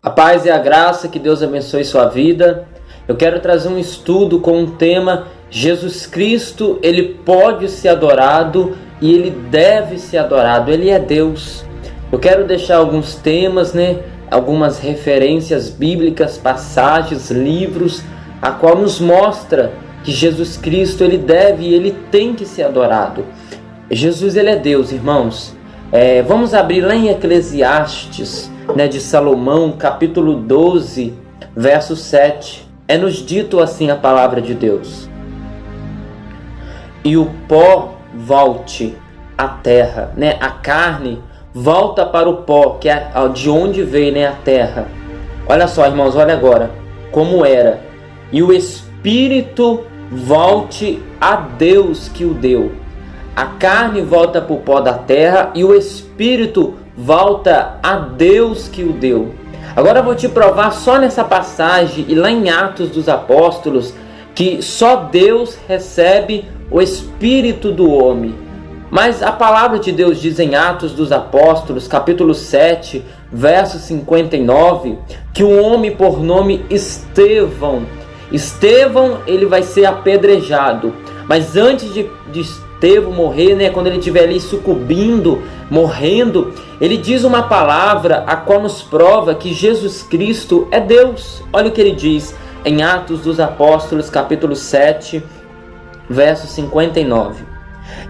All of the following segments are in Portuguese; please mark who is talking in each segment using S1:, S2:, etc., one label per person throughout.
S1: A paz e a graça, que Deus abençoe sua vida. Eu quero trazer um estudo com o tema Jesus Cristo, Ele pode ser adorado e Ele deve ser adorado, Ele é Deus. Eu quero deixar alguns temas, algumas referências bíblicas, passagens, livros, a qual nos mostra que Jesus Cristo, Ele deve e Ele tem que ser adorado. Jesus, Ele é Deus, irmãos. Vamos abrir lá em Eclesiastes, de Salomão, capítulo 12, verso 7. É-nos dito assim a palavra de Deus: e o pó volte à terra, a carne volta para o pó, que é de onde veio, a terra. Olha só, irmãos, olha agora como era. E o espírito volte a Deus que o deu. A carne volta para o pó da terra e o espírito volta a Deus que o deu. Agora eu vou te provar só nessa passagem e lá em Atos dos Apóstolos que só Deus recebe o espírito do homem. Mas a palavra de Deus diz em Atos dos Apóstolos, capítulo 7, verso 59, que um homem por nome Estevão, ele vai ser apedrejado. Mas antes de Estevão morrer, quando ele estiver ali sucumbindo, morrendo, ele diz uma palavra a qual nos prova que Jesus Cristo é Deus. Olha o que ele diz em Atos dos Apóstolos, capítulo 7, verso 59.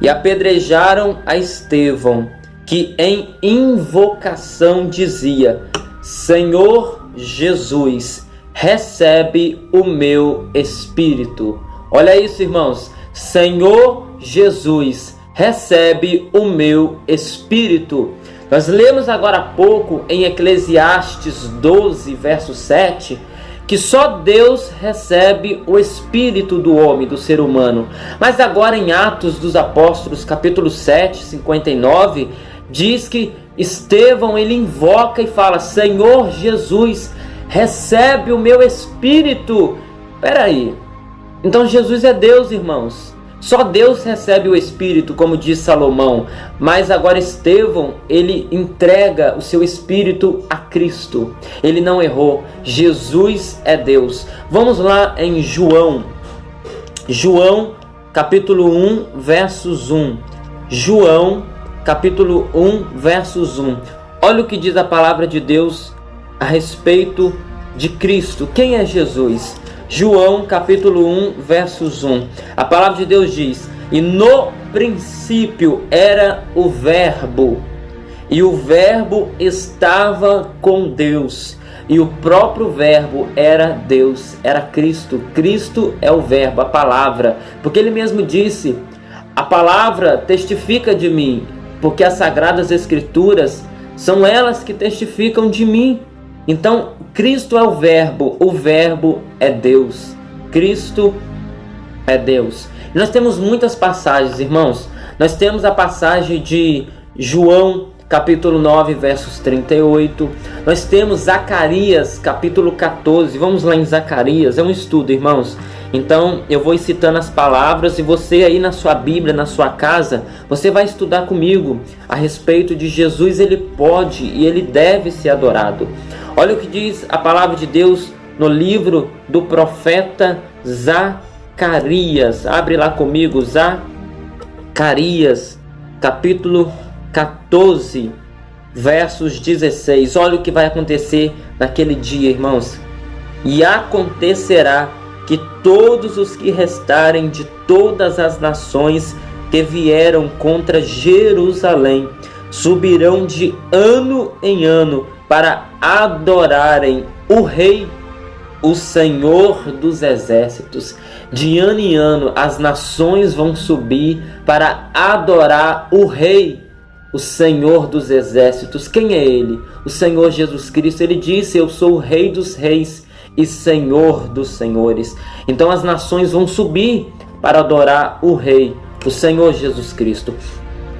S1: E apedrejaram a Estevão, que em invocação dizia: Senhor Jesus, recebe o meu espírito. Olha isso, irmãos. Senhor Jesus, recebe o meu espírito. Nós lemos agora há pouco em Eclesiastes 12, verso 7, que só Deus recebe o espírito do homem, do ser humano. Mas agora em Atos dos Apóstolos, capítulo 7, 59, diz que Estevão, ele invoca e fala: Senhor Jesus, recebe o meu espírito. Peraí, então Jesus é Deus, irmãos. Só Deus recebe o Espírito, como diz Salomão. Mas agora Estevão, ele entrega o seu Espírito a Cristo. Ele não errou. Jesus é Deus. Vamos lá em João. João, capítulo 1, versos 1. João, capítulo 1, versos 1. Olha o que diz a palavra de Deus a respeito de Cristo. Quem é Jesus? João capítulo 1, versos 1. A palavra de Deus diz: e no princípio era o Verbo, e o Verbo estava com Deus, e o próprio Verbo era Deus, era Cristo. Cristo é o Verbo, a palavra, porque ele mesmo disse: a palavra testifica de mim, porque as Sagradas Escrituras são elas que testificam de mim. Então, Cristo é o Verbo é Deus, Cristo é Deus. E nós temos muitas passagens, irmãos. Nós temos a passagem de João, capítulo 9, versos 38. Nós temos Zacarias, capítulo 14. Vamos lá em Zacarias, é um estudo, irmãos. Então, eu vou citando as palavras e você aí na sua Bíblia, na sua casa, você vai estudar comigo a respeito de Jesus. Ele pode e ele deve ser adorado. Olha o que diz a palavra de Deus no livro do profeta Zacarias. Abre lá comigo, Zacarias, capítulo 14, versos 16. Olha o que vai acontecer naquele dia, irmãos. E acontecerá que todos os que restarem de todas as nações que vieram contra Jerusalém subirão de ano em ano para adorarem o Rei, o Senhor dos Exércitos. De ano em ano as nações vão subir para adorar o Rei, o Senhor dos Exércitos. Quem é Ele? O Senhor Jesus Cristo. Ele disse: eu sou o Rei dos Reis e Senhor dos Senhores. Então as nações vão subir para adorar o Rei, o Senhor Jesus Cristo.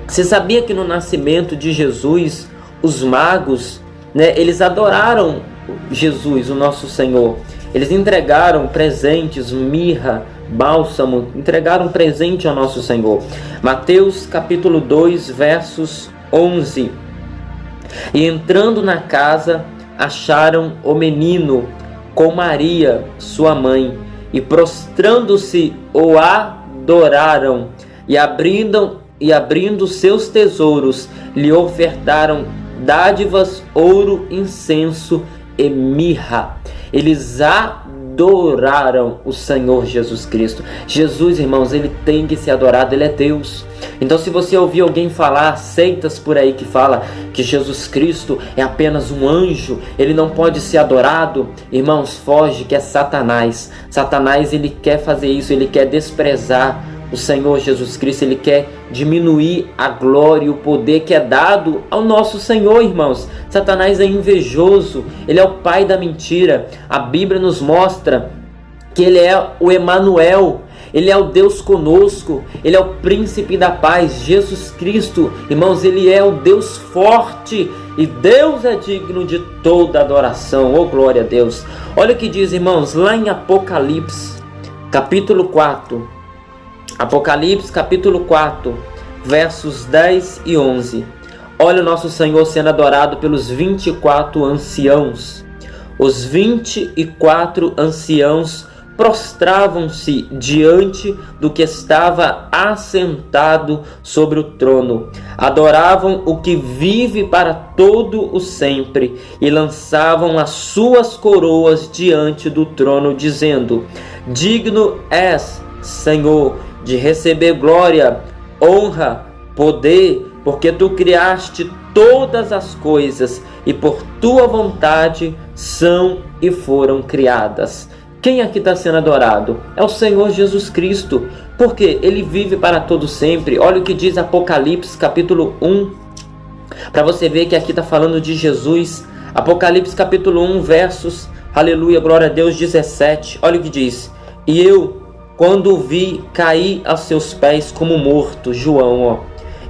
S1: Você sabia que no nascimento de Jesus, os magos, eles adoraram Jesus, o nosso Senhor. Eles entregaram presentes, mirra, bálsamo, entregaram presente ao nosso Senhor. Mateus capítulo 2, versos 11. E entrando na casa, acharam o menino com Maria, sua mãe, e prostrando-se o adoraram, e abrindo seus tesouros, lhe ofertaram dádivas, ouro, incenso e mirra. Eles adoraram o Senhor Jesus Cristo. Jesus, irmãos, ele tem que ser adorado, ele é Deus. Então, se você ouvir alguém falar, seitas por aí que fala que Jesus Cristo é apenas um anjo, ele não pode ser adorado, irmãos, foge, que é Satanás. Satanás, ele quer fazer isso, ele quer desprezar o Senhor Jesus Cristo, ele quer diminuir a glória e o poder que é dado ao nosso Senhor, irmãos. Satanás é invejoso, ele é o pai da mentira. A Bíblia nos mostra que ele é o Emanuel, ele é o Deus conosco, ele é o príncipe da paz. Jesus Cristo, irmãos, ele é o Deus forte, e Deus é digno de toda adoração. Oh, glória a Deus. Olha o que diz, irmãos, lá em Apocalipse, capítulo 4. Apocalipse capítulo 4, versos 10 e 11. Olha o nosso Senhor sendo adorado pelos 24 anciãos. Os 24 anciãos prostravam-se diante do que estava assentado sobre o trono. Adoravam o que vive para todo o sempre e lançavam as suas coroas diante do trono, dizendo: Digno és, Senhor, de receber glória, honra, poder, porque tu criaste todas as coisas e por tua vontade são e foram criadas. Quem aqui está sendo adorado? É o Senhor Jesus Cristo, porque ele vive para todo sempre. Olha o que diz Apocalipse capítulo 1, para você ver que aqui está falando de Jesus. Apocalipse capítulo 1, versos, aleluia, glória a Deus, 17. Olha o que diz: E eu, quando o vi, caí aos seus pés como morto. João, ó.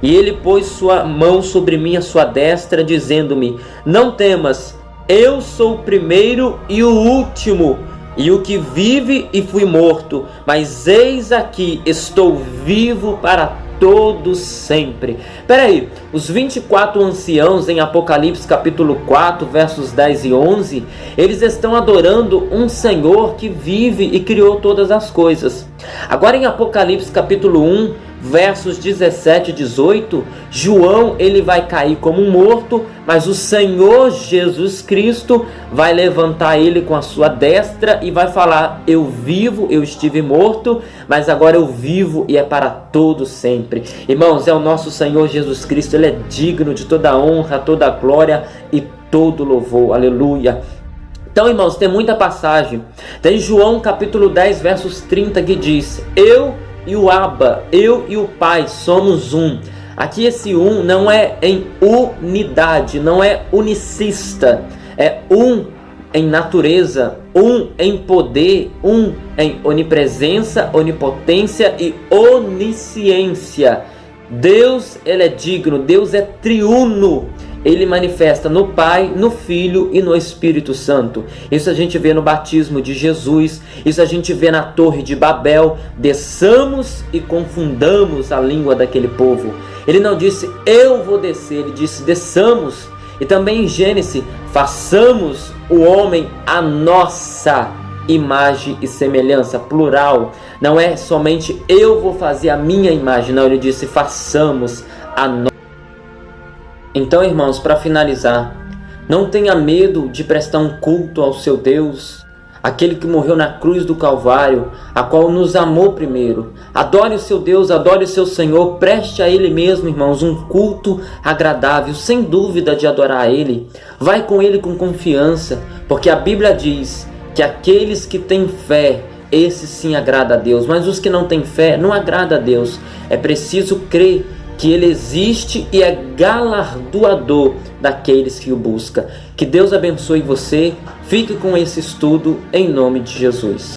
S1: E ele pôs sua mão sobre mim, a sua destra, dizendo-me: Não temas, eu sou o primeiro e o último, e o que vive e fui morto, mas eis aqui, estou vivo para todos sempre. Peraí, os 24 anciãos em Apocalipse capítulo 4, versos 10 e 11, eles estão adorando um Senhor que vive e criou todas as coisas. Agora em Apocalipse capítulo 1, versos 17 e 18, João, ele vai cair como um morto, mas o Senhor Jesus Cristo vai levantar ele com a sua destra e vai falar: eu vivo, eu estive morto, mas agora eu vivo e é para todo sempre. Irmãos, é o nosso Senhor Jesus Cristo, ele é digno de toda honra, toda glória e todo louvor. Aleluia. Então, irmãos, tem muita passagem. Tem João capítulo 10, versos 30, que diz: Eu e o Abba, eu e o Pai somos um. Aqui esse um não é em unidade, não é unicista, é um em natureza, um em poder, um em onipresença, onipotência e onisciência. Deus, ele é digno, Deus é triuno. Ele manifesta no Pai, no Filho e no Espírito Santo. Isso a gente vê no batismo de Jesus, isso a gente vê na Torre de Babel. Desçamos e confundamos a língua daquele povo. Ele não disse eu vou descer, ele disse desçamos. E também em Gênesis, façamos o homem a nossa imagem e semelhança, plural. Não é somente eu vou fazer a minha imagem, não, ele disse façamos a nossa. Então, irmãos, para finalizar, não tenha medo de prestar um culto ao seu Deus, aquele que morreu na cruz do Calvário, a qual nos amou primeiro. Adore o seu Deus, adore o seu Senhor, preste a Ele mesmo, irmãos, um culto agradável, sem dúvida de adorar a Ele. Vai com Ele com confiança, porque a Bíblia diz que aqueles que têm fé, esse sim agrada a Deus, mas os que não têm fé não agrada a Deus. É preciso crer que Ele existe e é galardoador daqueles que o buscam. Que Deus abençoe você. Fique com esse estudo em nome de Jesus.